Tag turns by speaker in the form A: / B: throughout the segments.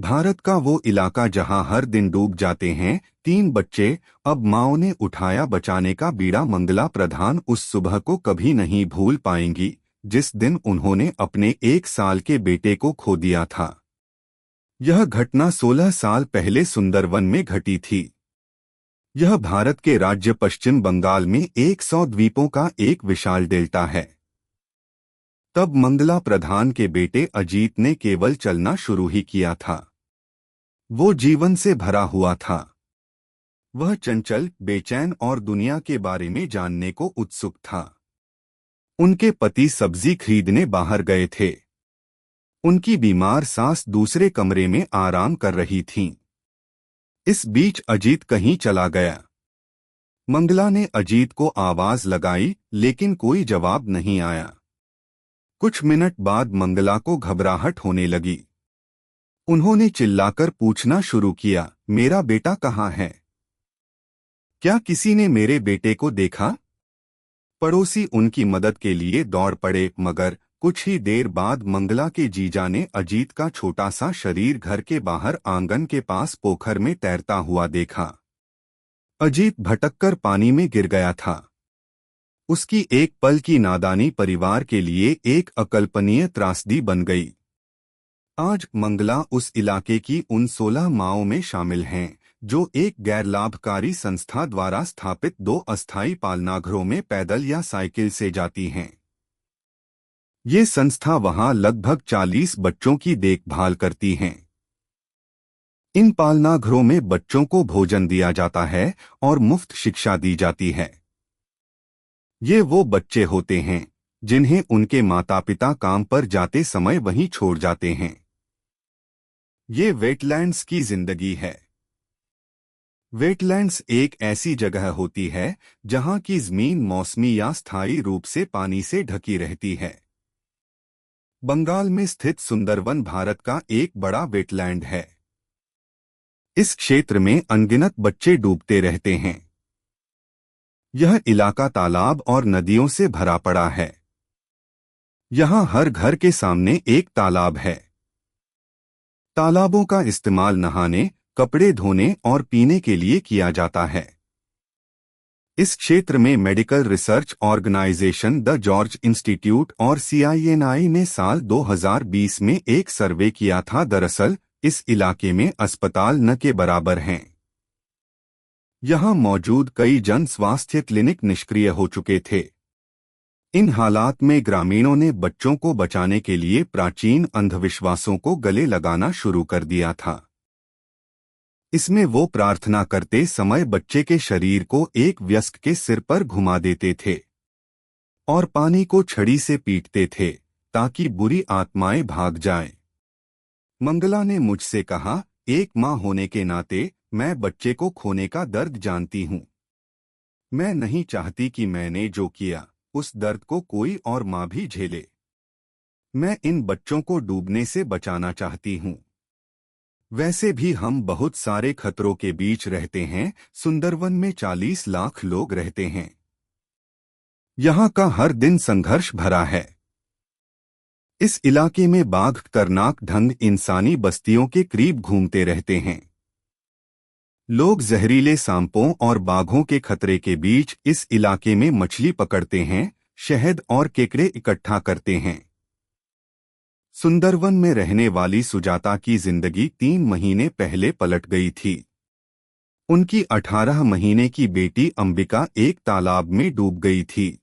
A: भारत का वो इलाका जहां हर दिन डूब जाते हैं 3 बच्चे। अब माओ ने उठाया बचाने का बीड़ा। मंगला प्रधान उस सुबह को कभी नहीं भूल पाएंगी जिस दिन उन्होंने अपने 1 साल के बेटे को खो दिया था। यह घटना 16 साल पहले सुंदरवन में घटी थी। यह भारत के राज्य पश्चिम बंगाल में 100 द्वीपों का एक विशाल डेल्टा है। तब मंगला प्रधान के बेटे अजीत ने केवल चलना शुरू ही किया था। वो जीवन से भरा हुआ था। वह चंचल, बेचैन और दुनिया के बारे में जानने को उत्सुक था। उनके पति सब्जी खरीदने बाहर गए थे। उनकी बीमार सास दूसरे कमरे में आराम कर रही थीं। इस बीच अजीत कहीं चला गया। मंगला ने अजीत को आवाज लगाई लेकिन कोई जवाब नहीं आया। कुछ मिनट बाद मंगला को घबराहट होने लगी। उन्होंने चिल्लाकर पूछना शुरू किया, मेरा बेटा कहाँ है? क्या किसी ने मेरे बेटे को देखा? पड़ोसी उनकी मदद के लिए दौड़ पड़े, मगर कुछ ही देर बाद मंगला के जीजा ने अजीत का छोटा सा शरीर घर के बाहर आंगन के पास पोखर में तैरता हुआ देखा। अजीत भटककर पानी में गिर गया था। उसकी एक पल की नादानी परिवार के लिए एक अकल्पनीय त्रासदी बन गई। आज मंगला उस इलाके की उन 16 माओं में शामिल हैं जो एक गैर लाभकारी संस्था द्वारा स्थापित 2 अस्थायी पालनाघरों में पैदल या साइकिल से जाती हैं। ये संस्था वहां लगभग 40 बच्चों की देखभाल करती हैं। इन पालनाघरों में बच्चों को भोजन दिया जाता है और मुफ्त शिक्षा दी जाती है। ये वो बच्चे होते हैं जिन्हें उनके माता पिता काम पर जाते समय वहीं छोड़ जाते हैं। ये वेटलैंड्स की जिंदगी है। वेटलैंड्स एक ऐसी जगह होती है जहां की जमीन मौसमी या स्थायी रूप से पानी से ढकी रहती है। बंगाल में स्थित सुंदरवन भारत का एक बड़ा वेटलैंड है। इस क्षेत्र में अनगिनत बच्चे डूबते रहते हैं। यह इलाका तालाब और नदियों से भरा पड़ा है। यहाँ हर घर के सामने एक तालाब है। तालाबों का इस्तेमाल नहाने, कपड़े धोने और पीने के लिए किया जाता है। इस क्षेत्र में medical research organisation the George institute और CINI ने साल 2020 में एक सर्वे किया था। दरअसल इस इलाके में अस्पताल न के बराबर हैं। यहाँ मौजूद कई जन स्वास्थ्य क्लिनिक निष्क्रिय हो चुके थे। इन हालात में ग्रामीणों ने बच्चों को बचाने के लिए प्राचीन अंधविश्वासों को गले लगाना शुरू कर दिया था। इसमें वो प्रार्थना करते समय बच्चे के शरीर को एक वयस्क के सिर पर घुमा देते थे और पानी को छड़ी से पीटते थे ताकि बुरी आत्माएं भाग जाएं। मंगला ने मुझसे कहा, एक मां होने के नाते मैं बच्चे को खोने का दर्द जानती हूं। मैं नहीं चाहती कि मैंने जो किया उस दर्द को कोई और मां भी झेले। मैं इन बच्चों को डूबने से बचाना चाहती हूं। वैसे भी हम बहुत सारे खतरों के बीच रहते हैं। सुंदरवन में 40 लाख लोग रहते हैं। यहाँ का हर दिन संघर्ष भरा है। इस इलाके में बाघ खतरनाक ढंग इंसानी बस्तियों के करीब घूमते रहते हैं। लोग जहरीले सांपों और बाघों के खतरे के बीच इस इलाके में मछली पकड़ते हैं, शहद और केकड़े इकट्ठा करते हैं। सुंदरवन में रहने वाली सुजाता की जिंदगी 3 महीने पहले पलट गई थी। उनकी 18 महीने की बेटी अंबिका एक तालाब में डूब गई थी।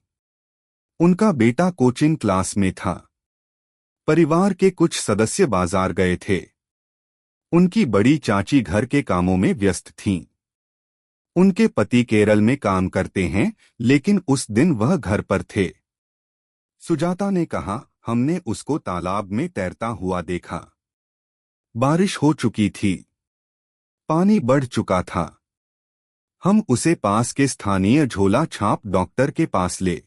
A: उनका बेटा कोचिंग क्लास में था। परिवार के कुछ सदस्य बाजार गए थे। उनकी बड़ी चाची घर के कामों में व्यस्त थीं। उनके पति केरल में काम करते हैं, लेकिन उस दिन वह घर पर थे। सुजाता ने कहा, हमने उसको तालाब में तैरता हुआ देखा। बारिश हो चुकी थी। पानी बढ़ चुका था। हम उसे पास के स्थानीय झोला छाप डॉक्टर के पास ले